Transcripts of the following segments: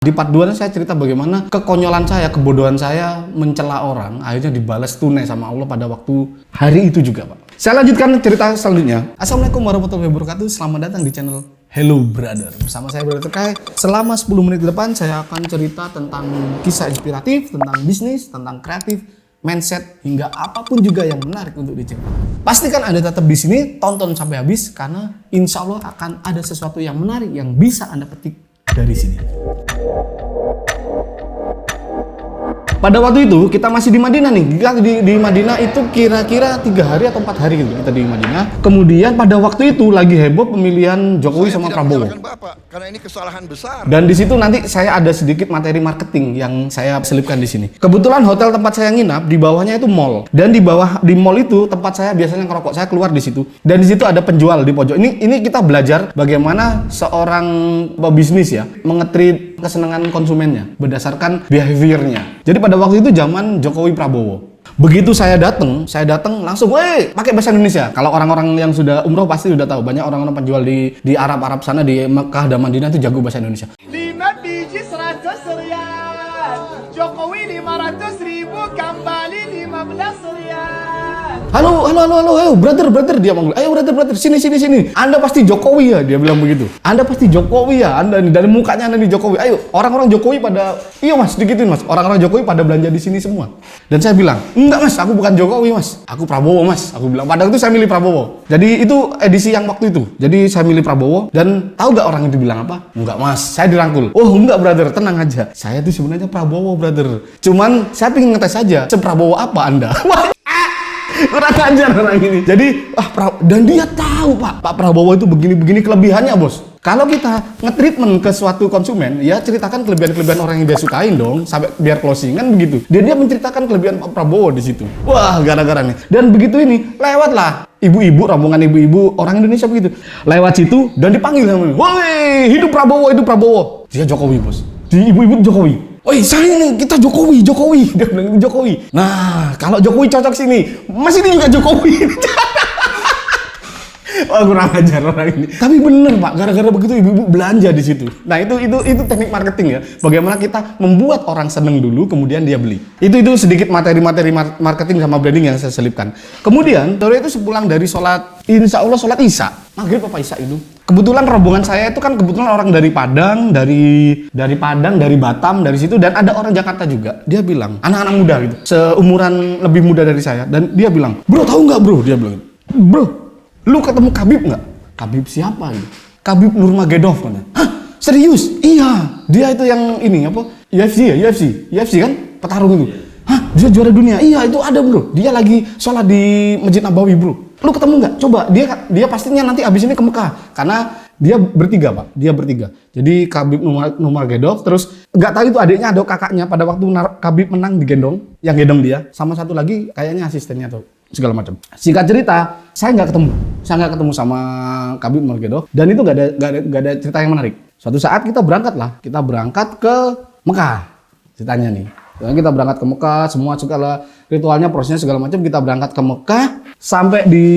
Di part 2 saya cerita bagaimana kekonyolan saya, kebodohan saya mencela orang, akhirnya dibalas tunai sama Allah pada waktu hari itu juga, Pak. Saya lanjutkan cerita selanjutnya. Assalamualaikum warahmatullahi wabarakatuh. Selamat datang di channel Hello Brother. Bersama saya Brother Terkait. Selama 10 menit ke depan saya akan cerita tentang kisah inspiratif, tentang bisnis, tentang kreatif, mindset, hingga apapun juga yang menarik untuk diceritakan. Pastikan Anda tetap di sini, tonton sampai habis karena insya Allah akan ada sesuatu yang menarik yang bisa Anda petik dari sini. Pada waktu itu kita masih di Madinah nih. Kita di Madinah itu kira-kira 3 hari atau 4 hari gitu kita di Madinah. Kemudian pada waktu itu lagi heboh pemilihan Jokowi sama Prabowo. Bapak, karena ini kesalahan besar. Dan di situ nanti saya ada sedikit materi marketing yang saya selipkan di sini. Kebetulan hotel tempat saya nginap di bawahnya itu mall. Dan di bawah di mall itu tempat saya biasanya ngerokok. Saya keluar di situ. Dan di situ ada penjual di pojok. Ini kita belajar bagaimana seorang pebisnis ya mengetrit kesenangan konsumennya berdasarkan behaviornya. Jadi pada waktu itu zaman Jokowi Prabowo. Begitu saya datang langsung, pakai bahasa Indonesia. Kalau orang-orang yang sudah umroh pasti sudah tahu. Banyak orang-orang penjual di Arab sana, di Mekah dan Madinah itu jago bahasa Indonesia. 5 biji 100 riyal, Jokowi 500 ribu, kembali 15 riyal. Halo, brother, dia manggil. Ayo brother, sini. Anda pasti Jokowi ya, dia bilang begitu. Anda pasti Jokowi ya, Anda nih dari mukanya Anda nih Jokowi. Ayo, orang-orang Jokowi pada, iya mas, dikitin mas. Orang-orang Jokowi pada belanja di sini semua. Dan saya bilang, enggak mas, aku bukan Jokowi mas, aku Prabowo mas. Aku bilang, padahal itu saya milih Prabowo. Jadi itu edisi yang waktu itu. Jadi saya milih Prabowo dan tahu nggak orang itu bilang apa? Enggak mas, saya dirangkul. Oh enggak brother, tenang aja. Saya tuh sebenarnya Prabowo brother. Cuman saya pengen ngetes aja, seprabowo apa Anda? Kurang ajar orang ini. Jadi, dan dia tahu Pak Prabowo itu begini kelebihannya bos. Kalau kita nge-treatment ke suatu konsumen, ya ceritakan kelebihan-kelebihan orang yang dia sukain dong, sampai biar closing kan begitu. Dia menceritakan kelebihan Pak Prabowo di situ. Wah, gara-gara nih. Dan begitu ini, lewatlah ibu-ibu, rombongan ibu-ibu orang Indonesia begitu. Lewat situ dan dipanggil namanya. Woi, hidup Prabowo. Dia Jokowi bos. Di ibu-ibu Jokowi. Woi, saya nih, kita Jokowi. Dia bilang Jokowi. Nah, kalau Jokowi cocok sini, Mas ini juga Jokowi. Wah, kurang ajar orang ini. Tapi bener Pak, gara-gara begitu ibu-ibu belanja di situ. Nah, itu teknik marketing ya. Bagaimana kita membuat orang seneng dulu, kemudian dia beli. Itu sedikit materi-materi marketing sama branding yang saya selipkan. Kemudian, sore itu sepulang dari sholat, insya Allah sholat Isya. Maghrib apa Isya itu? Kebetulan rombongan saya itu kan kebetulan orang dari Padang, dari Batam, dari situ, dan ada orang Jakarta juga. Dia bilang, anak-anak muda gitu, seumuran lebih muda dari saya, dan dia bilang, bro tahu nggak bro? Dia bilang, bro, lu ketemu Khabib nggak? Khabib siapa ini? Khabib Nurmagomedov kan? Hah? Serius? Iya, dia itu yang ini apa? UFC kan? Petarung itu. Hah? Dia juara dunia? Iya, itu ada bro. Dia lagi sholat di Masjid Nabawi bro. Lu ketemu nggak? Coba, dia pastinya nanti abis ini ke Mekah. Karena dia bertiga Pak, Jadi Khabib Nurmagomedov, terus nggak tahu itu adiknya atau kakaknya pada waktu Khabib menang digendong, yang gendong dia, sama satu lagi kayaknya asistennya atau segala macam. Singkat cerita, saya nggak ketemu sama Khabib Nurmagomedov, dan itu nggak ada cerita yang menarik. Suatu saat kita berangkat ke Mekah, ceritanya nih. Dan kita berangkat ke Mekah, semua segala ritualnya, prosesnya segala macam, kita berangkat ke Mekah, sampai di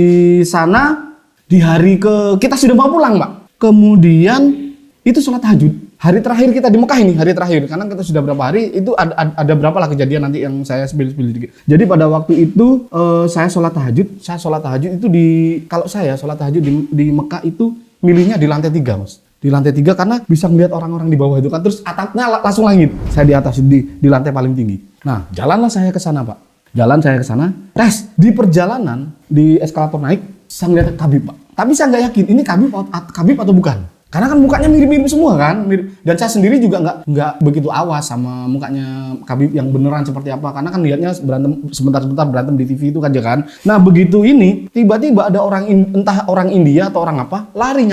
sana di hari kita sudah mau pulang Pak. Kemudian itu sholat tahajud. Hari terakhir kita di Mekah ini, karena kita sudah berapa hari, itu ada berapa lah kejadian nanti yang saya spill dikit. Jadi pada waktu itu saya sholat tahajud itu kalau saya sholat tahajud di Mekah itu milihnya di lantai 3 mas. Di lantai 3 karena bisa ngeliat orang-orang di bawah itu kan, terus atapnya langsung langit. Saya di atas di lantai paling tinggi. Nah, jalanlah saya ke sana Pak. Di perjalanan di eskalator naik, saya ngeliat Khabib Pak. Tapi saya nggak yakin ini Khabib atau bukan. Karena kan mukanya mirip-mirip semua kan. Dan saya sendiri juga nggak begitu awas sama mukanya Khabib yang beneran seperti apa. Karena kan lihatnya berantem sebentar-sebentar berantem di TV itu kan ya kan. Nah begitu ini tiba-tiba ada entah orang India atau orang apa lari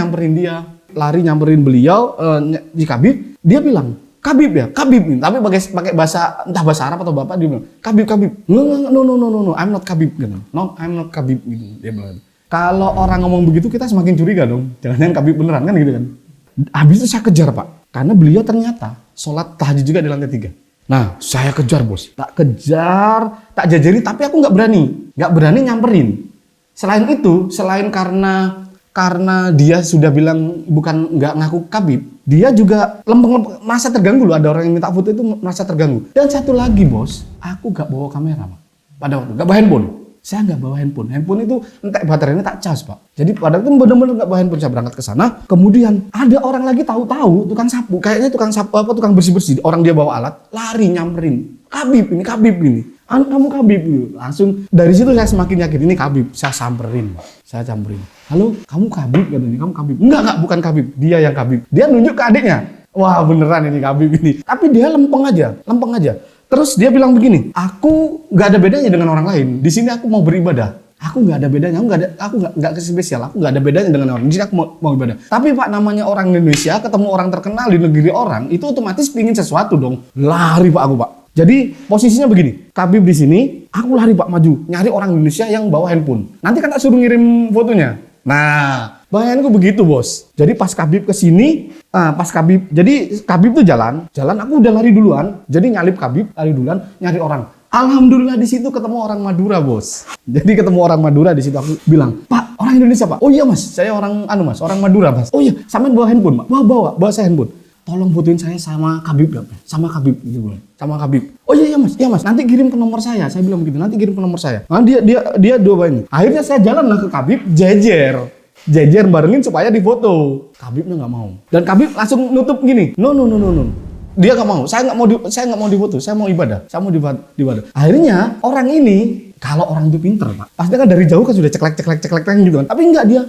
nyamperin beliau di Khabib. Dia bilang Khabib ya, Khabib nih. Tapi pakai bahasa entah bahasa Arab atau bapak dia bilang Khabib. No, I'm not Khabib gitu. No, I'm not Khabib gitu. Dia bilang. Kalau orang ngomong begitu kita semakin curiga dong. Jangan-jangan Khabib beneran kan gitu kan. Habis itu saya kejar Pak. Karena beliau ternyata sholat tahajud juga di lantai 3. Nah saya kejar bos. Tak jajari tapi aku nggak berani nyamperin. Selain itu, selain karena dia sudah bilang nggak ngaku Khabib, Dia juga lempeng, merasa terganggu loh, ada orang yang minta foto itu merasa terganggu. Dan satu lagi bos, aku gak bawa kamera Pak. Pada waktu, gak bawa handphone. Saya nggak bawa handphone. Handphone itu entek baterainya tak cas Pak. Jadi pada itu benar-benar nggak bawa handphone. Saya berangkat ke sana. Kemudian ada orang lagi tahu-tahu tukang sapu. Kayaknya tukang sapu apa tukang bersih-bersih. Orang dia bawa alat, lari nyamperin. Kabib ini. Kamu Kabib. Langsung dari situ saya semakin yakin ini Kabib. Saya samperin. Halo, kamu Kabib katanya. Kamu Kabib. Enggak, bukan Kabib. Dia yang Kabib. Dia nunjuk ke adiknya. Wah beneran ini Kabib ini. Tapi dia lempeng aja. Terus dia bilang begini, aku nggak ada bedanya dengan orang lain. Di sini aku mau beribadah. Aku nggak ada bedanya. Aku nggak spesial. Aku nggak ada bedanya dengan orang. Di sini aku mau ibadah. Tapi Pak, namanya orang Indonesia ketemu orang terkenal di negeri orang, itu otomatis pingin sesuatu dong. Lari Pak aku Pak. Jadi posisinya begini, Kabib di sini, aku lari Pak maju, nyari orang Indonesia yang bawa handphone. Nanti kan tak suruh ngirim fotonya. Nah, bayanganku begitu bos. Jadi pas Kabib kesini, jadi Kabib tuh jalan aku udah lari duluan. Jadi nyalip Kabib, lari duluan, nyari orang. Alhamdulillah di situ ketemu orang Madura bos. Jadi ketemu orang Madura di situ aku bilang, Pak orang Indonesia Pak. Oh iya Mas, saya orang orang Madura Mas. Oh iya, sampean bawa handphone Pak. Bawa saya handphone. Tolong fotoin saya sama Kabib ya, sama Kabib gitu sama Kabib. Oh iya Mas, nanti kirim ke nomor saya bilang begitu, nanti kirim ke nomor saya. Nah dia dua ini. Akhirnya saya jalanlah ke Kabib, jejer barengin supaya difoto. Kabibnya nggak mau. Dan Kabib langsung nutup gini, no. Dia nggak mau, saya nggak mau difoto, saya mau ibadah, Akhirnya orang ini, kalau orang itu pinter Pak, pasti kan dari jauh kan sudah ceklek gitu kan. Tapi enggak, dia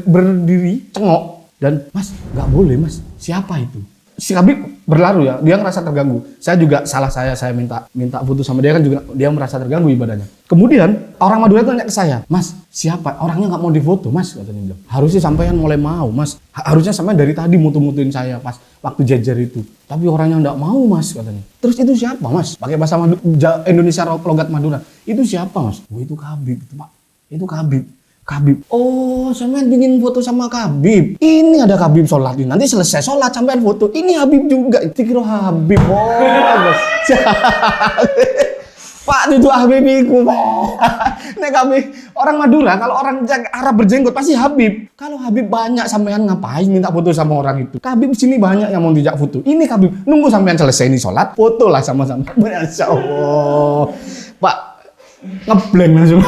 berdiri cengok. Dan Mas, nggak boleh Mas, siapa itu? Si Kabib berlaru ya, dia ngerasa terganggu. Saya juga salah saya minta foto sama dia kan juga dia merasa terganggu ibadahnya. Kemudian orang Madura itu tanya ke saya, Mas, siapa? Orangnya nggak mau difoto Mas, katanya bilang. Harusnya sampean mulai mau Mas. Harusnya sampean dari tadi mutu-mutuin saya pas waktu jejer itu. Tapi orangnya nggak mau Mas, katanya. Terus itu siapa Mas? Pakai bahasa Indonesia logat Madura. Itu siapa Mas? Oh itu Kabib itu Pak. Itu Kabib. Oh, sampean ingin foto sama Kabib. Ini ada Kabib sholat ini. Nanti selesai sholat sampean foto. Ini Habib juga. Itu kira Habib. Oh, Pak itu Habib itu. Nek Kabib orang Madura, kalau orang Arab berjenggot pasti Habib. Kalau Habib banyak sampean ngapain minta foto sama orang itu? Kabib sini banyak yang mau dijak foto. Ini Kabib nunggu sampean selesai ini sholat, foto lah sama-sama. Masya Allah. Pak ngeblank langsung.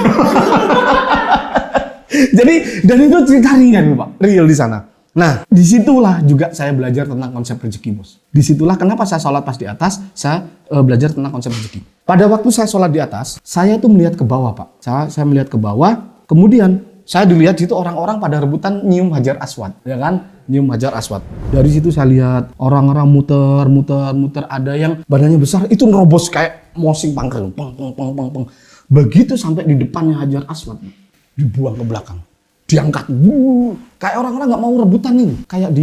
Jadi dan itu cerita ringan Pak, real di sana. Nah, disitulah juga saya belajar tentang konsep rezeki bos. Disitulah kenapa saya sholat pas di atas, saya belajar tentang konsep rezeki. Pada waktu saya sholat di atas, saya tuh melihat ke bawah Pak. Saya melihat ke bawah, kemudian saya dilihat situ orang-orang pada rebutan nyium Hajar Aswad, ya kan? Nyium Hajar Aswad. Dari situ saya lihat orang-orang muter, ada yang badannya besar, itu nerobos kayak mosing pangkreng, peng. Begitu sampai di depannya Hajar Aswad, dibuang ke belakang, diangkat, kayak orang-orang nggak mau rebutan ini, kayak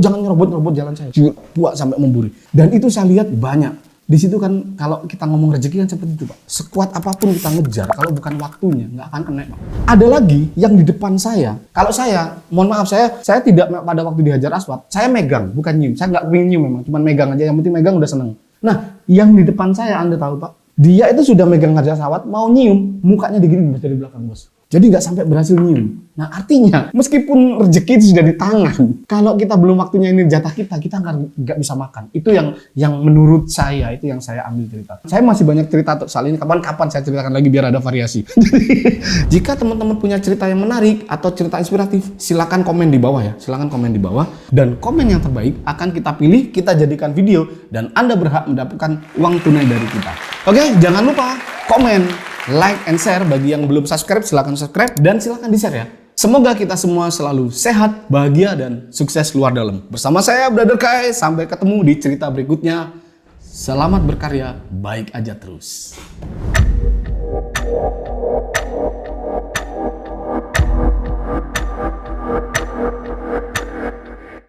jangan ngerobot jalan saya, dibuat sampai memburi. Dan itu saya lihat banyak. Di situ kan kalau kita ngomong rezeki kan seperti itu Pak. Sekuat apapun kita ngejar, kalau bukan waktunya nggak akan kena Pak. Ada lagi yang di depan saya. Kalau saya, mohon maaf saya tidak pada waktu di Hajar Aswad, saya megang, bukan nyium. Saya nggak pengen nyium memang, cuma megang aja. Yang penting megang udah seneng. Nah, yang di depan saya Anda tahu Pak, dia itu sudah megang Hajar Aswad, mau nyium, mukanya digini dari belakang bos. Jadi nggak sampai berhasil nyium. Nah artinya meskipun rezeki itu sudah di tangan, kalau kita belum waktunya ini jatah kita nggak bisa makan. Itu yang menurut saya, itu yang saya ambil cerita. Saya masih banyak cerita soal ini, kapan-kapan saya ceritakan lagi biar ada variasi. Jadi jika teman-teman punya cerita yang menarik atau cerita inspiratif, silakan komen di bawah ya. Silakan komen di bawah. Dan komen yang terbaik akan kita pilih, kita jadikan video, dan Anda berhak mendapatkan uang tunai dari kita. Oke, jangan lupa komen, like and share. Bagi yang belum subscribe, silakan subscribe dan silakan di-share ya. Semoga kita semua selalu sehat, bahagia, dan sukses luar dalam. Bersama saya, Brother Kai. Sampai ketemu di cerita berikutnya. Selamat berkarya, baik aja terus.